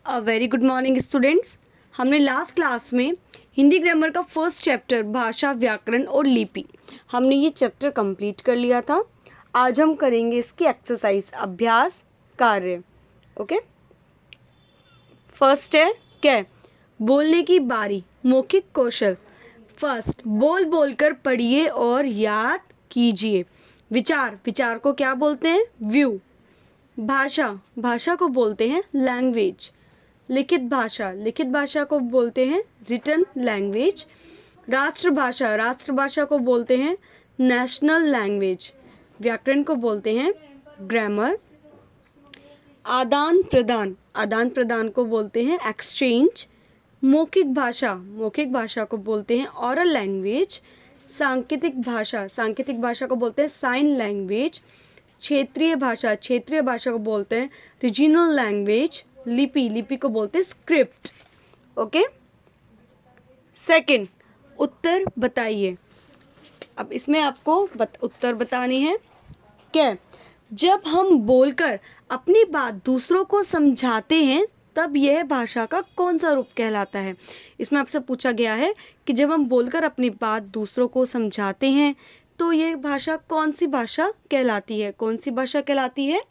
A very good morning students. हमने last class में Hindi grammar का फर्स्ट चैप्टर भाषा, व्याकरण और लिपि, हमने ये चैप्टर कंप्लीट कर लिया था। आज हम करेंगे इसकी एक्सरसाइज, अभ्यास कार्य। ओके, फर्स्ट है क्या? बोलने की बारी, मौखिक कौशल। फर्स्ट, बोल बोलकर पढ़िए और याद कीजिए। विचार, विचार को क्या बोलते हैं? व्यू। भाषा, भाषा को बोलते हैं लैंग्वेज। लिखित भाषा, लिखित भाषा को बोलते हैं रिटन लैंग्वेज। राष्ट्रभाषा, राष्ट्रभाषा को बोलते हैं नेशनल लैंग्वेज। व्याकरण को बोलते हैं ग्रामर। आदान प्रदान, आदान प्रदान को बोलते हैं एक्सचेंज। मौखिक भाषा, मौखिक भाषा को बोलते हैं ऑरल लैंग्वेज। सांकेतिक भाषा, सांकेतिक भाषा को बोलते हैं साइन लैंग्वेज। क्षेत्रीय भाषा, क्षेत्रीय भाषा को बोलते हैं रीजनल लैंग्वेज। लिपि, लिपि को बोलते हैं स्क्रिप्ट। ओके, सेकंड, उत्तर बताइए। अब इसमें आपको उत्तर बतानी है। क्या? जब हम बोलकर अपनी बात दूसरों को समझाते हैं तब यह भाषा का कौन सा रूप कहलाता है? इसमें आपसे पूछा गया है कि जब हम बोलकर अपनी बात दूसरों को समझाते हैं तो यह भाषा कौन सी भाषा कहलाती है? कौन सी भाषा कहलाती है?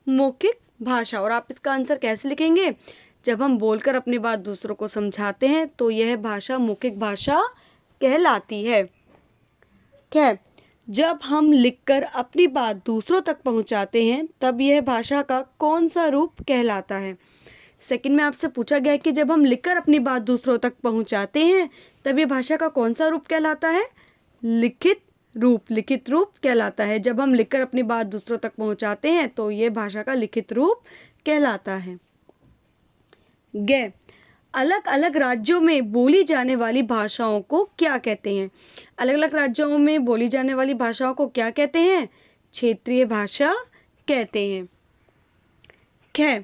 मौखिक भाषा। और आप इसका आंसर कैसे लिखेंगे? जब हम बोलकर अपनी बात दूसरों को समझाते हैं तो यह भाषा मौखिक भाषा कहलाती है। क्या? जब हम लिखकर अपनी बात दूसरों तक पहुंचाते हैं तब यह भाषा का कौन सा रूप कहलाता है? सेकंड में आपसे पूछा गया कि जब हम लिखकर अपनी बात दूसरों तक पहुंचाते हैं तब यह भाषा का कौन सा रूप कहलाता है? लिखित रूप, लिखित रूप कहलाता है। जब हम लिखकर अपनी बात दूसरों तक पहुंचाते हैं तो यह भाषा का लिखित रूप कहलाता है। गे, अलग अलग राज्यों में बोली जाने वाली भाषाओं को क्या कहते हैं? अलग अलग राज्यों में बोली जाने वाली भाषाओं को क्या कहते हैं? क्षेत्रीय भाषा कहते हैं। खे,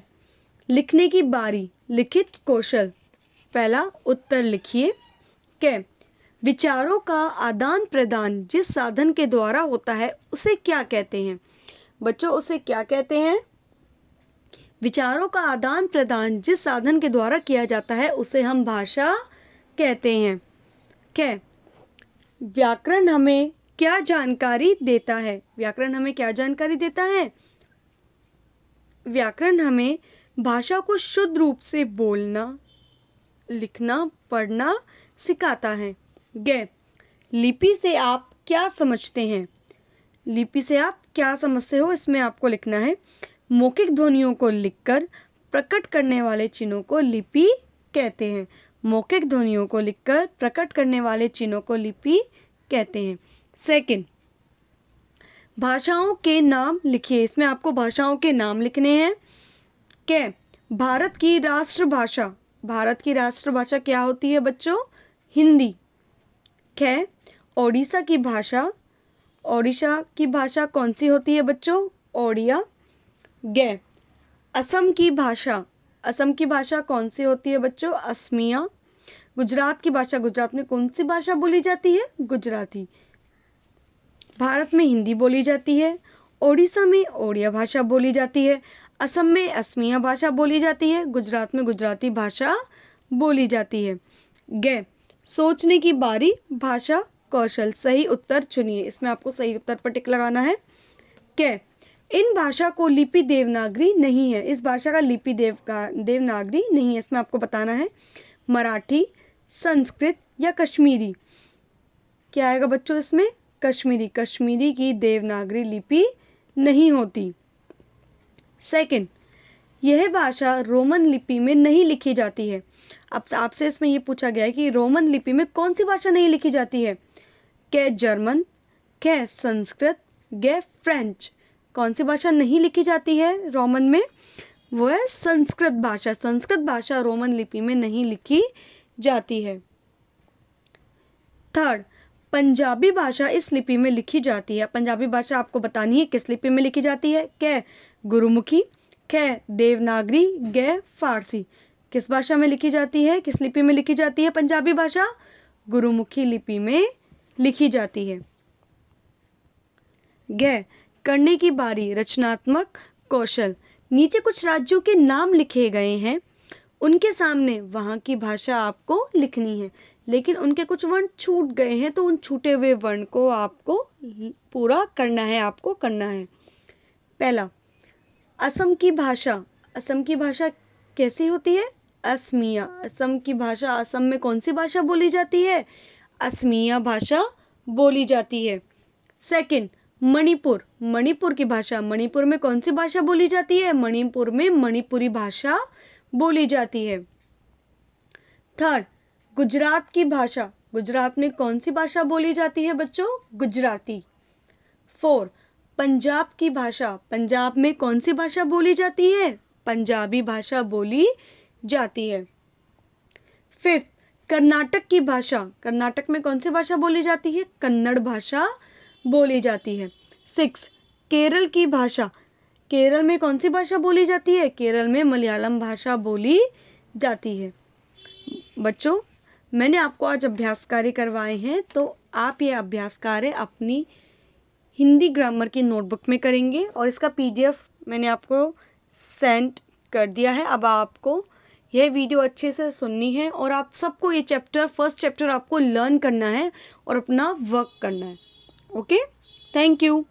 लिखने की बारी, लिखित कौशल। पहला उत्तर लिखिए। कै, विचारों का आदान प्रदान जिस साधन के द्वारा होता है उसे क्या कहते हैं? बच्चों, उसे क्या कहते हैं? विचारों का आदान प्रदान जिस साधन के द्वारा किया जाता है उसे हम भाषा कहते हैं। क्या? व्याकरण हमें क्या जानकारी देता है? व्याकरण हमें क्या जानकारी देता है? व्याकरण हमें भाषा को शुद्ध रूप से बोलना, लिखना, पढ़ना सिखाता है। गे, लिपि से आप क्या समझते हैं? लिपि से आप क्या समझते हो, इसमें आपको लिखना है। मौखिक ध्वनियों को लिखकर प्रकट करने वाले चिन्हों को लिपि कहते हैं। मौखिक ध्वनियों को लिखकर प्रकट करने वाले चिन्हों को लिपि कहते हैं। सेकंड, भाषाओं के नाम लिखिए। इसमें आपको भाषाओं के नाम लिखने हैं। क्या? भारत की राष्ट्रभाषा, भारत की राष्ट्रभाषा क्या होती है बच्चों? हिंदी। क्या? ओडिशा की भाषा, ओडिशा की भाषा कौन सी होती है बच्चों? ओडिया। गे, असम की भाषा, असम की भाषा कौन सी होती है बच्चों? असमिया। गुजरात की भाषा, गुजरात में कौन सी भाषा बोली जाती है? गुजराती। भारत में हिंदी बोली जाती है, ओडिशा में ओडिया भाषा बोली जाती है, असम में असमिया भाषा बोली जाती है, गुजरात में गुजराती भाषा बोली जाती है। गे, सोचने की बारी, भाषा कौशल। सही उत्तर चुनिए। इसमें आपको सही उत्तर पर टिक लगाना है। क्या? इन भाषा को लिपि देवनागरी नहीं है। इस भाषा का लिपि देवनागरी नहीं है। इसमें आपको बताना है मराठी, संस्कृत या कश्मीरी। क्या आएगा बच्चों इसमें? कश्मीरी। कश्मीरी की देवनागरी लिपि नहीं होती। सेकंड, यह भाषा रोमन लिपि में नहीं लिखी जाती है। अब आपसे इसमें यह पूछा गया है कि रोमन लिपि में कौन सी भाषा नहीं लिखी जाती है? क्या? जर्मन। क्या? संस्कृत। क्या? फ्रेंच। कौन सी भाषा नहीं लिखी जाती है रोमन में? वो है संस्कृत भाषा। संस्कृत भाषा रोमन लिपि में नहीं लिखी जाती है। थर्ड, पंजाबी भाषा इस लिपि में लिखी जाती है। पंजाबी भाषा आपको बतानी है किस लिपि में लिखी जाती है। क्या? गुरुमुखी। क्या? देवनागरी। क्या? फारसी। किस भाषा में लिखी जाती है? किस लिपि में लिखी जाती है पंजाबी भाषा? गुरुमुखी लिपि में लिखी जाती है। ग, करने की बारी, रचनात्मक कौशल। नीचे कुछ राज्यों के नाम लिखे गए हैं, उनके सामने वहाँ की भाषा आपको लिखनी है, लेकिन उनके कुछ वर्ण छूट गए हैं तो उन छूटे हुए वर्ण को आपको पूरा करना है, आपको करना है। पहला, असम की भाषा। असम की भाषा कैसी होती है? असमिया। असम की भाषा, असम में कौन सी भाषा बोली जाती है? असमिया भाषा बोली जाती है। सेकंड, मणिपुर। मणिपुर की भाषा, मणिपुर में कौन सी भाषा बोली जाती है? मणिपुर में मणिपुरी भाषा बोली जाती है। थर्ड, गुजरात की भाषा। गुजरात में कौन सी भाषा बोली जाती है बच्चों? गुजराती। फोर, पंजाब की भाषा। पंजाब में कौन सी भाषा बोली जाती है? पंजाबी भाषा बोली जाती है। फिफ्थ, कर्नाटक की भाषा। कर्नाटक में कौन सी भाषा बोली जाती है? कन्नड़ भाषा बोली जाती है। सिक्स, केरल की भाषा। केरल में कौन सी भाषा बोली जाती है? केरल में मलयालम भाषा बोली जाती है। बच्चों, मैंने आपको आज अभ्यास कार्य करवाए हैं, तो आप ये अभ्यास कार्य अपनी हिंदी ग्रामर की नोटबुक में करेंगे और इसका पीडीएफ मैंने आपको सेंड कर दिया है। अब आपको यह वीडियो अच्छे से सुननी है और आप सबको ये फर्स्ट चैप्टर आपको लर्न करना है और अपना वर्क करना है। Okay, thank you.